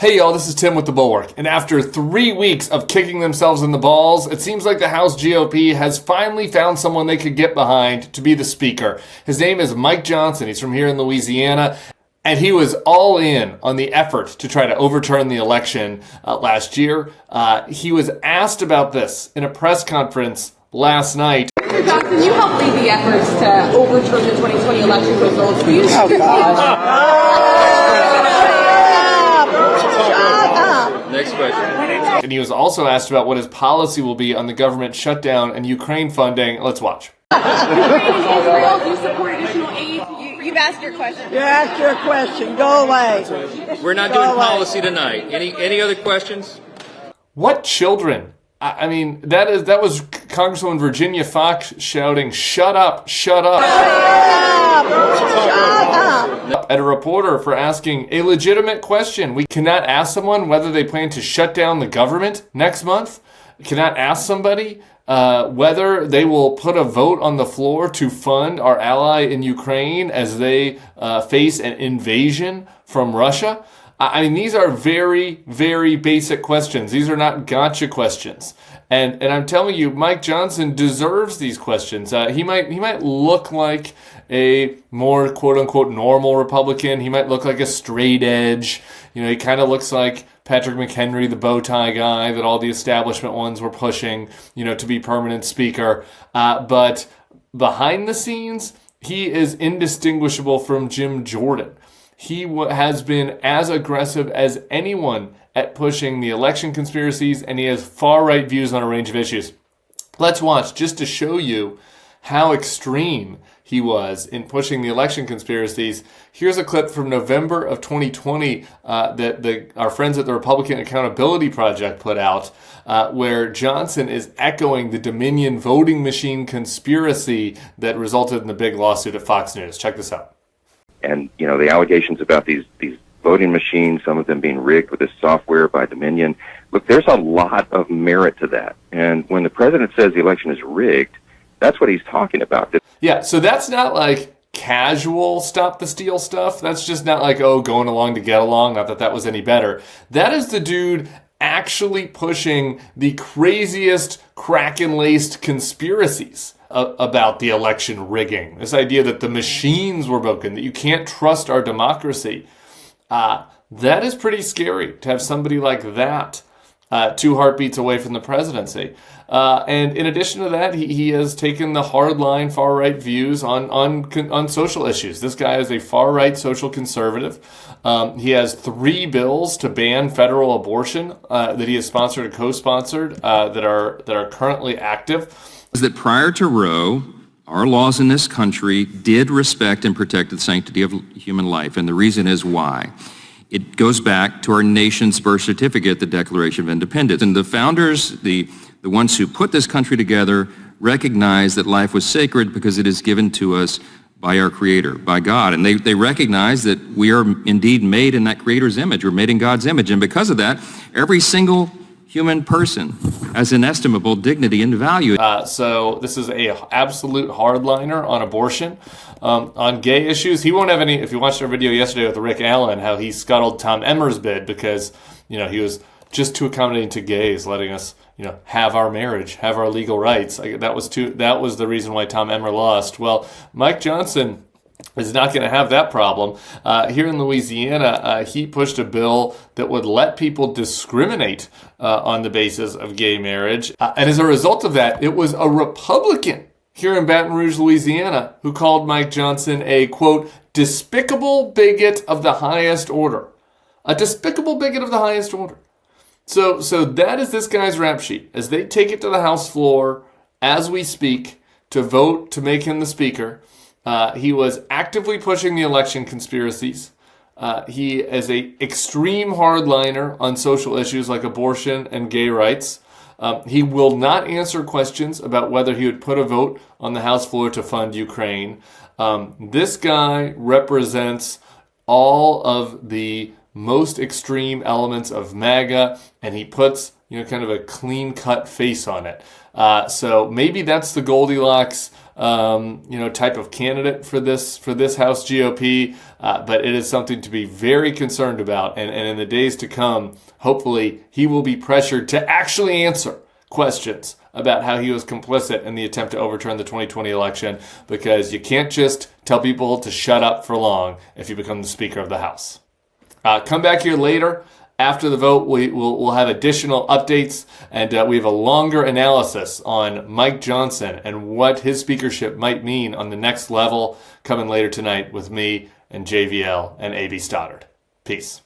Hey y'all, this is Tim with the Bulwark, and after 3 weeks of kicking themselves in the balls, it seems like the House GOP has finally found someone they could get behind to be the speaker. His name is Mike Johnson. He's from here in Louisiana, and he was all in on the effort to try to overturn the election last year. He was asked about this in a press conference last night. Mr. Johnson, you helped lead the efforts to overturn the 2020 election results. Will you Next question. And he was also asked about what his policy will be on the government shutdown and Ukraine funding. Let's watch. Ukraine and Israel, do you support additional aid? You've asked your question. You asked your question. Go away. We're not doing policy tonight. Any other questions? What children? I mean, that was Congresswoman Virginia Fox shouting, "Shut up, shut up." At a reporter for asking a legitimate question. We cannot ask someone whether they plan to shut down the government next month. We cannot ask somebody whether they will put a vote on the floor to fund our ally in Ukraine as they face an invasion from Russia. I mean, these are very, very basic questions. These are not gotcha questions. And I'm telling you, Mike Johnson deserves these questions. He might look like a more quote-unquote normal Republican. He might look like a straight edge. You know, he kind of looks like Patrick McHenry, the bow tie guy that all the establishment ones were pushing, you know, to be permanent speaker. But behind the scenes, he is indistinguishable from Jim Jordan. He has been as aggressive as anyone at pushing the election conspiracies, and he has far-right views on a range of issues. Let's watch, just to show you how extreme he was in pushing the election conspiracies. Here's a clip from November of 2020 that our friends at the Republican Accountability Project put out, where Johnson is echoing the Dominion voting machine conspiracy that resulted in the big lawsuit at Fox News. Check this out. And, you know, the allegations about these voting machines, some of them being rigged with this software by Dominion. Look, there's a lot of merit to that. And when the president says the election is rigged, that's what he's talking about. Yeah, so that's not like casual stop the steal stuff. That's just not like, oh, going along to get along. Not that that was any better. That is the dude actually pushing the craziest Kraken-laced conspiracies about the election rigging. This idea that the machines were broken, that you can't trust our democracy. That is pretty scary to have somebody like that 2 heartbeats away from the presidency. And in addition to that, he has taken the hardline far-right views on social issues. This guy is a far-right social conservative. He has 3 bills to ban federal abortion that he has sponsored and co-sponsored that are currently active. Is that prior to Roe, our laws in this country did respect and protect the sanctity of human life, and the reason is why. It goes back to our nation's birth certificate, the Declaration of Independence. And the founders, the ones who put this country together, recognized that life was sacred because it is given to us by our Creator, by God. And they recognize that we are indeed made in that Creator's image. We're made in God's image. And because of that, every single human person has inestimable dignity and value. So this is a absolute hardliner on abortion. On gay issues, he won't have any. If you watched our video yesterday with Rick Allen, how he scuttled Tom Emmer's bid because, you know, he was just too accommodating to gays, letting us, you know, have our marriage, have our legal rights. That was the reason why Tom Emmer lost. Well, Mike Johnson is not going to have that problem. Here in Louisiana, he pushed a bill that would let people discriminate on the basis of gay marriage. And as a result of that, it was a Republican here in Baton Rouge, Louisiana, who called Mike Johnson a, quote, despicable bigot of the highest order. A despicable bigot of the highest order. So that is this guy's rap sheet. As they take it to the House floor as we speak to vote to make him the speaker, he was actively pushing the election conspiracies. He is a extreme hardliner on social issues like abortion and gay rights. He will not answer questions about whether he would put a vote on the House floor to fund Ukraine. This guy represents all of the most extreme elements of MAGA, and he puts, you know, kind of a clean-cut face on it. So maybe that's the Goldilocks type of candidate for this House GOP, but it is something to be very concerned about. And in the days to come, hopefully he will be pressured to actually answer questions about how he was complicit in the attempt to overturn the 2020 election, because you can't just tell people to shut up for long if you become the Speaker of the House. Come back here later. After the vote, we'll have additional updates, and we have a longer analysis on Mike Johnson and what his speakership might mean on the next level, coming later tonight with me and JVL and AB Stoddard. Peace.